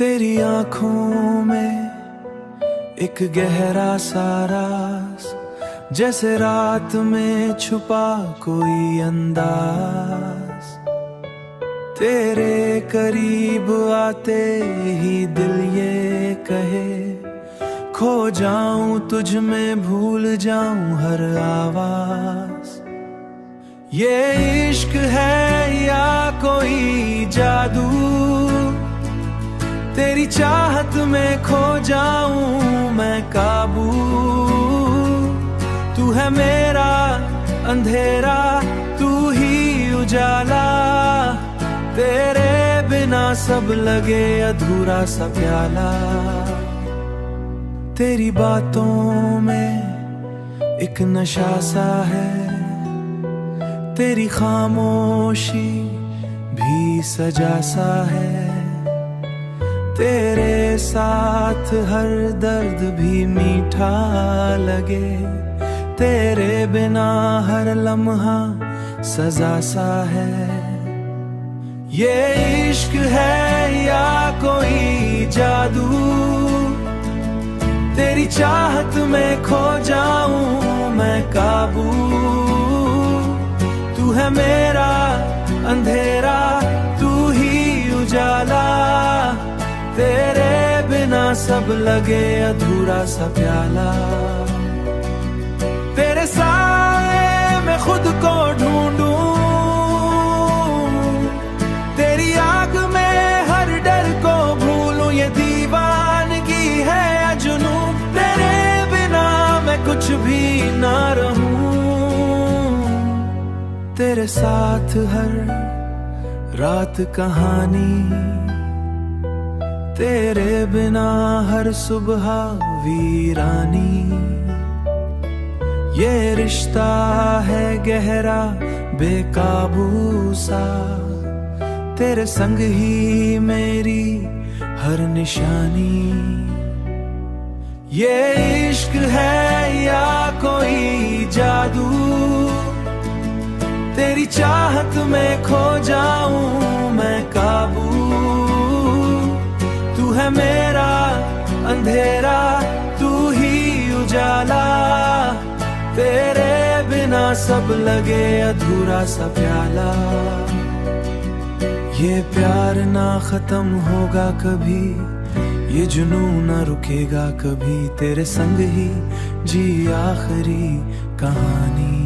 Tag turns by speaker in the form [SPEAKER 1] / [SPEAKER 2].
[SPEAKER 1] तेरी आंखों में एक गहरा सा राज, जैसे रात में छुपा कोई अंदाज। तेरे करीब आते ही दिल ये कहे, खो जाऊं तुझ में, भूल जाऊं हर आवाज। ये इश्क है या कोई जादू, तेरी चाहत में खो जाऊं मैं काबू। तू है मेरा अंधेरा, तू ही उजाला, तेरे बिना सब लगे अधूरा सा प्याला। तेरी बातों में एक नशा सा है, तेरी खामोशी भी सजा सा है। तेरे साथ हर दर्द भी मीठा लगे, तेरे बिना हर लम्हा सजा सा है। ये इश्क है या कोई जादू, तेरी चाहत में खो जाऊं मैं काबू। तू है मेरा अंधेरा, तू ही उजाला, तेरे बिना सब लगे अधूरा सा प्याला। तेरे साए में खुद को ढूंढूं, तेरी आग में हर डर को भूलूं। ये दीवानगी है या जुनून, तेरे बिना मैं कुछ भी ना रहूं। तेरे साथ हर रात कहानी, तेरे बिना हर सुबह वीरानी। ये रिश्ता है गहरा बेकाबू सा, तेरे संग ही मेरी हर निशानी। ये इश्क है या कोई जादू, तेरी चाहत में खो जाऊं मैं काबू। तू है मेरा अंधेरा, तू ही उजाला, तेरे बिना सब लगे अधूरा सा प्याला। ये प्यार ना खत्म होगा कभी, ये जुनून ना रुकेगा कभी, तेरे संग ही जी आखिरी कहानी।